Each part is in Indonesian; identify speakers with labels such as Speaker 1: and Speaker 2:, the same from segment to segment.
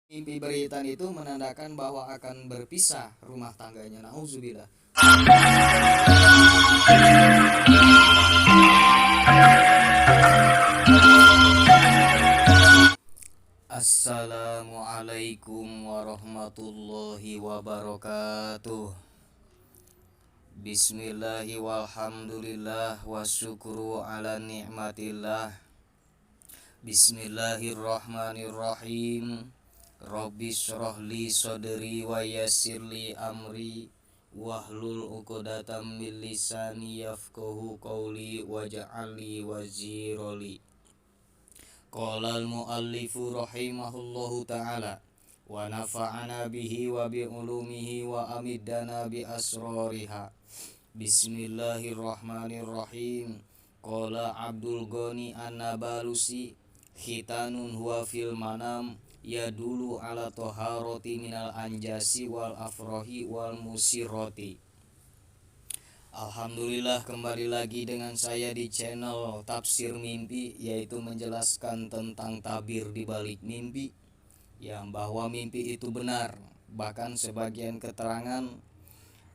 Speaker 1: Mimpi berhitan itu menandakan bahwa akan berpisah rumah tangganya. Nauzubillah. Assalamualaikum warahmatullahi wabarakatuh. Bismillahi walhamdulillah wasyukru ala ni'matillah. Bismillahirrahmanirrahim. Rabbi syrah li sadri wa yassir li amri wahlul 'uqdatam min lisani yafqahu qawli waj'al li wazira li. Qala al-muallifu rahimahullahu ta'ala wa nafa'ana bihi wa bi ulumihi wa amiddana bi asrariha. Bismillahirrahmanirrahim. Qala Abdul Ghani An-Nabalusi, khitanun huwa fil manam yadulu ala toharoti minal anjasi wal afrohi wal musiroti. Alhamdulillah, kembali lagi dengan saya di channel Tafsir Mimpi, yaitu menjelaskan tentang tabir di balik mimpi, yang bahwa mimpi itu benar. Bahkan sebagian keterangan,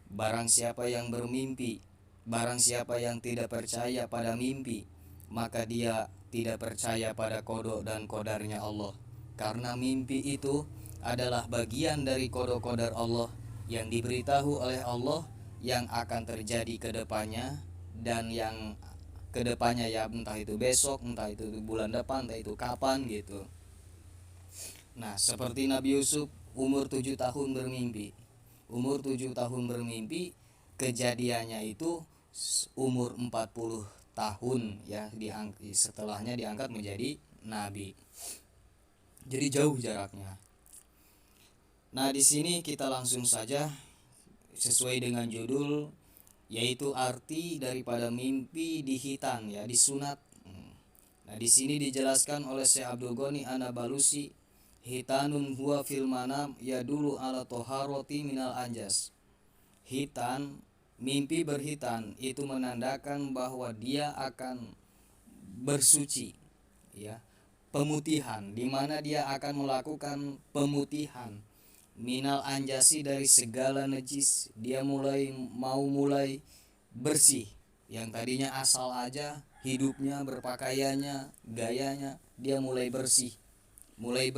Speaker 1: barang siapa yang bermimpi, barang siapa yang tidak percaya pada mimpi, maka dia tidak percaya pada qada dan qadarnya Allah. Karena mimpi itu adalah bagian dari qada qadar Allah yang diberitahu oleh Allah yang akan terjadi ke depannya, dan yang ke depannya ya entah itu besok, entah itu bulan depan, entah itu kapan gitu. Nah, seperti Nabi Yusuf umur 7 tahun bermimpi. Umur 7 tahun bermimpi, kejadiannya itu umur 40 tahun ya, setelahnya diangkat menjadi nabi. Jadi jauh jaraknya. Nah, di sini kita langsung saja sesuai dengan judul, yaitu arti daripada mimpi dihitan ya, disunat. Nah, di sini dijelaskan oleh Syekh Abdul Ghani An-Nabalusi, hitanun huwa fil manam yadulu ala toharoti minal anjas. Hitan, mimpi berhitan itu menandakan bahwa dia akan bersuci ya, pemutihan, di mana dia akan melakukan pemutihan minal anjasi, dari segala najis. Dia mulai bersih. Yang tadinya asal aja hidupnya, berpakaiannya, gayanya, dia mulai bersih, mulai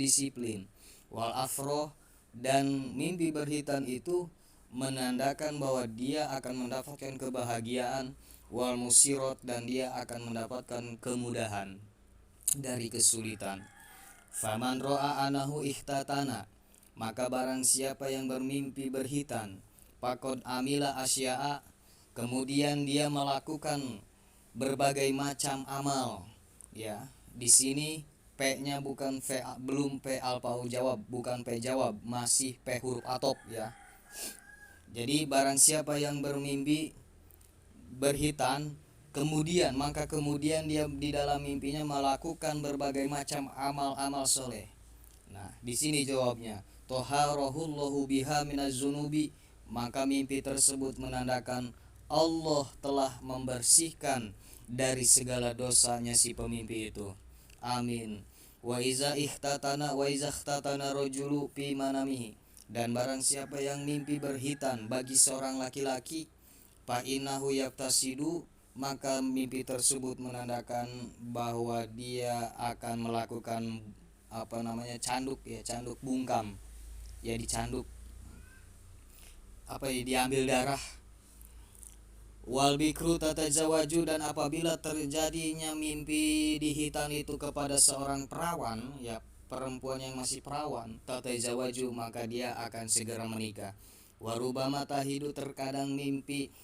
Speaker 1: disiplin. Wal afroh, dan mimpi berhitan itu menandakan bahwa dia akan mendapatkan kebahagiaan. Wal musirot, dan dia akan mendapatkan kemudahan dari kesulitan. Faman ro'a anahu ihtatana, maka barang siapa yang bermimpi berhitan, pakod amila asya'a, kemudian dia melakukan berbagai macam amal ya. Di sini P-nya bukan V, belum P alpau jawab, bukan P jawab, masih P huruf atop ya. Jadi barang siapa yang bermimpi berhitan, maka kemudian dia di dalam mimpinya melakukan berbagai macam amal-amal soleh. Nah, di sini jawabnya, toharahullahu biha minaz zunubi, maka mimpi tersebut menandakan Allah telah membersihkan dari segala dosanya si pemimpi itu. Amin. Wa iza ihtatana rajulu fi manamihi, dan barang siapa yang mimpi berhitan bagi seorang laki-laki, fa innahu yaftasidu, maka mimpi tersebut menandakan bahwa dia akan melakukan canduk ya, canduk bungkam ya, dicanduk diambil darah. Wal bikru tatajawaju, dan apabila terjadinya mimpi dihitan itu kepada seorang perawan ya, perempuan yang masih perawan, tatajawaju, maka dia akan segera menikah. Warubama tahidu, terkadang mimpi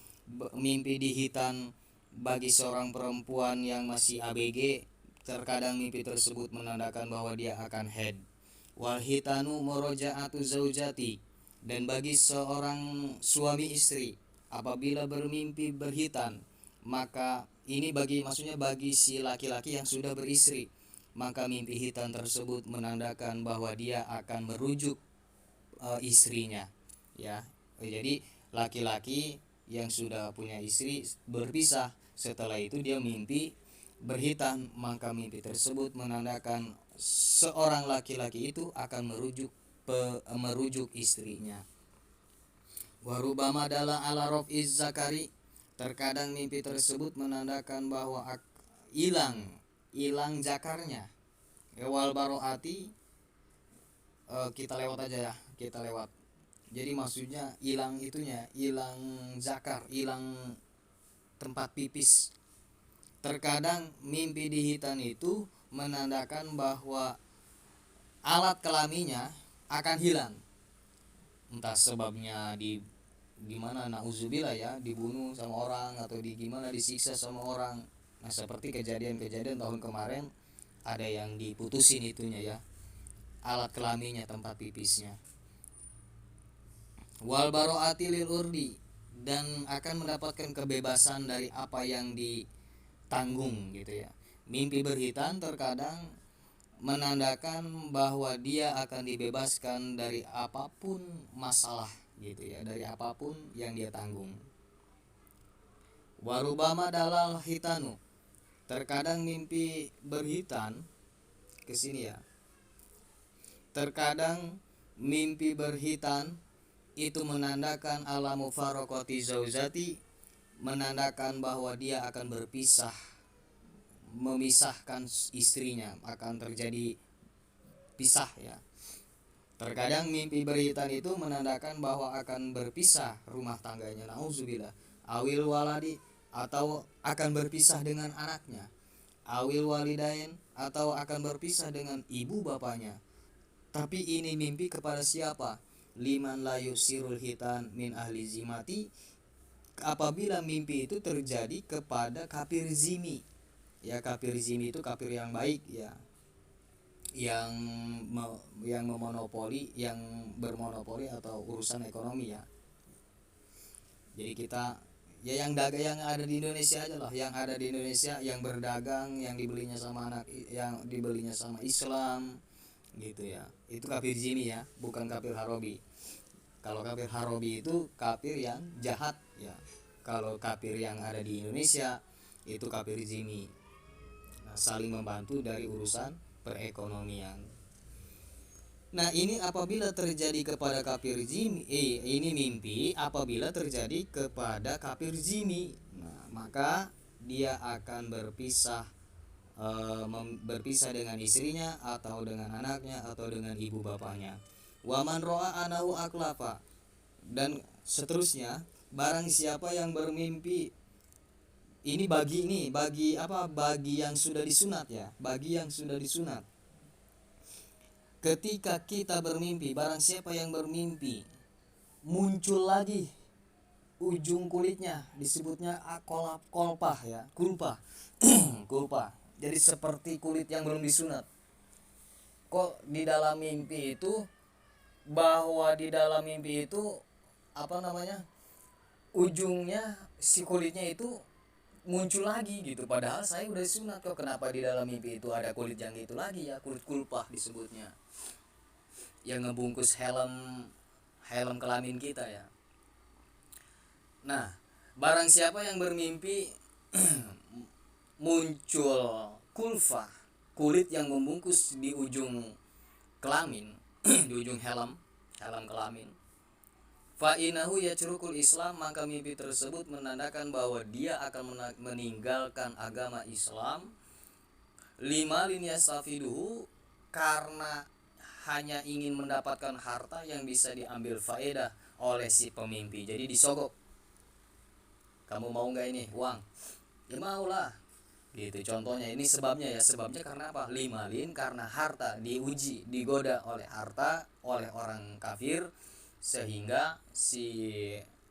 Speaker 1: dihitan bagi seorang perempuan yang masih ABG, terkadang mimpi tersebut menandakan bahwa dia akan head. Wal hitanu murajaatu zaujati, dan bagi seorang suami istri apabila bermimpi berhitan, maka ini maksudnya bagi si laki-laki yang sudah beristri, maka mimpi hitan tersebut menandakan bahwa dia akan merujuk istrinya ya. Jadi laki-laki yang sudah punya istri berpisah, setelah itu dia mimpi berhitan, maka mimpi tersebut menandakan seorang laki-laki itu akan merujuk istrinya. Warubama dalam ala rof'iz zakari, terkadang mimpi tersebut menandakan bahwa hilang zakarnya. Wal baroati, kita lewat aja ya, kita lewat. Jadi maksudnya hilang itunya, hilang zakar, hilang tempat pipis. Terkadang mimpi di hitan itu menandakan bahwa alat kelaminnya akan hilang. Entah sebabnya di gimana, nauzubillah ya, dibunuh sama orang atau di gimana, disiksa sama orang. Nah, seperti kejadian-kejadian tahun kemarin, ada yang diputusin itunya ya, alat kelaminnya, tempat pipisnya. Wal baroati lil urdi, dan akan mendapatkan kebebasan dari apa yang ditanggung gitu ya. Mimpi berhitan terkadang menandakan bahwa dia akan dibebaskan dari apapun masalah gitu ya, dari apapun yang dia tanggung. Warubama dalal hitanu, terkadang mimpi berhitan ke sini ya. Terkadang mimpi berhitan itu menandakan alamu farokoti zauzati, menandakan bahwa dia akan berpisah, memisahkan istrinya, akan terjadi pisah ya. Terkadang mimpi berhitan itu menandakan bahwa akan berpisah rumah tangganya, nauzubillah. Awil waladi, atau akan berpisah dengan anaknya. Awil walidain, atau akan berpisah dengan ibu bapaknya. Tapi ini mimpi kepada siapa? Liman la yusirul hitan min ahli zimati, apabila mimpi itu terjadi kepada kafir zimi. Ya, kafir zimi itu kafir yang baik ya, yang memonopoli, yang bermonopoli atau urusan ekonomi ya. Jadi kita ya yang dagang yang ada di Indonesia aja lah, yang ada di Indonesia, yang berdagang, yang dibelinya sama yang dibelinya sama Islam gitu ya. Itu kafir zimi ya, bukan kafir harobi. Kalau kafir harobi itu kafir yang jahat ya. Kalau kafir yang ada di Indonesia itu kafir zimi. Saling membantu dari urusan perekonomian. Nah, ini apabila terjadi kepada kafir zimi, ini mimpi apabila terjadi kepada kafir zimi. Nah, maka dia akan berpisah dengan istrinya atau dengan anaknya atau dengan ibu bapaknya. Waman ro'a anahu aklafa, dan seterusnya, barang siapa yang bermimpi, ini bagi yang sudah disunat ya, bagi yang sudah disunat. Ketika kita bermimpi, barang siapa yang bermimpi muncul lagi ujung kulitnya, disebutnya kolpah ya, kulpah. Kulpah. Jadi seperti kulit yang belum disunat. Kok di dalam mimpi itu, bahwa di dalam mimpi itu ujungnya si kulitnya itu muncul lagi gitu, padahal saya udah disunat, kok kenapa di dalam mimpi itu ada kulit yang itu lagi ya, kulit kulpah disebutnya, yang ngebungkus helm kelamin kita ya. Nah, barang siapa yang bermimpi muncul kulfah, kulit yang membungkus di ujung kelamin, di ujung helm kelamin, fa'inahu yacrukul Islam, maka mimpi tersebut menandakan bahwa dia akan meninggalkan agama Islam. Lima yastafiduhu, karena hanya ingin mendapatkan harta yang bisa diambil faedah oleh si pemimpi. Jadi disogok, kamu mau nggak ini uang? Ya maulah gitu contohnya. Ini sebabnya ya, sebabnya karena apa? Karena harta, diuji, digoda oleh harta, oleh orang kafir, sehingga si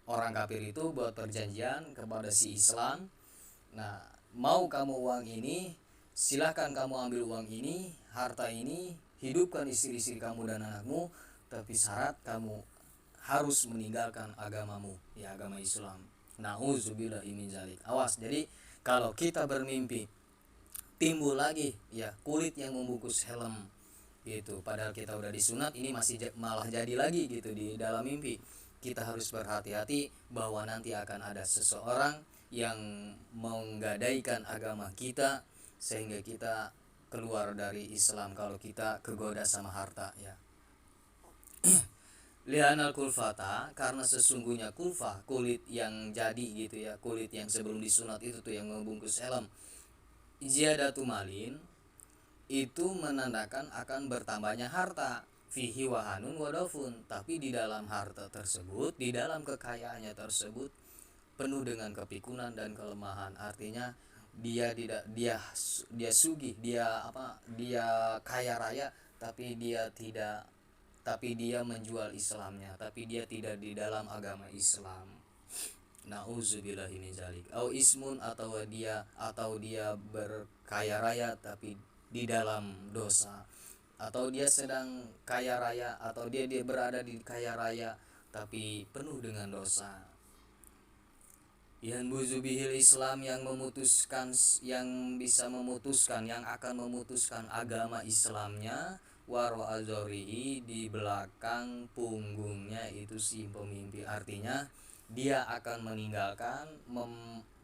Speaker 1: orang kafir itu buat perjanjian kepada si Islam. Nah, mau kamu uang ini, silahkan kamu ambil uang ini, harta ini, hidupkan istri-istri kamu dan anakmu, tapi syarat kamu harus meninggalkan agamamu ya, agama Islam. Nauzubillahi min dzalik. Awas, jadi kalau kita bermimpi timbul lagi ya kulit yang membungkus helm gitu, padahal kita udah disunat, ini masih malah jadi lagi gitu di dalam mimpi. Kita harus berhati-hati bahwa nanti akan ada seseorang yang menggadaikan agama kita, sehingga kita keluar dari Islam kalau kita kegoda sama harta ya. Lianal kulfata, karena sesungguhnya kulfah, kulit yang jadi gitu ya, kulit yang sebelum disunat itu tuh yang membungkus helm, ziyadatu malin, itu menandakan akan bertambahnya harta, fihi wahanun wadafun, tapi di dalam harta tersebut, di dalam kekayaannya tersebut penuh dengan kepikunan dan kelemahan. Artinya dia tidak dia sugih, dia kaya raya, tapi dia menjual Islamnya, tapi dia tidak di dalam agama Islam. Nauzubillahi min zalik. Au ismun, atau dia berkaya raya tapi di dalam dosa, atau dia sedang kaya raya, atau dia berada di kaya raya tapi penuh dengan dosa. Yang buzubihil Islam, yang bisa memutuskan, yang akan memutuskan agama Islamnya, waro azorihi, di belakang punggungnya itu si pemimpin. Artinya dia akan meninggalkan,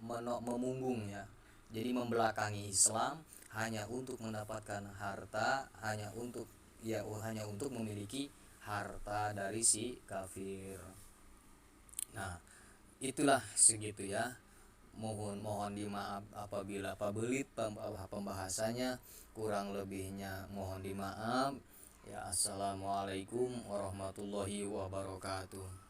Speaker 1: memunggungnya, jadi membelakangi Islam hanya untuk mendapatkan harta, hanya untuk memiliki harta dari si kafir. Nah, itulah segitu ya. Mohon dimaaf apabila pabelit pembahasannya, kurang lebihnya mohon dimaaf ya. Assalamualaikum warahmatullahi wabarakatuh.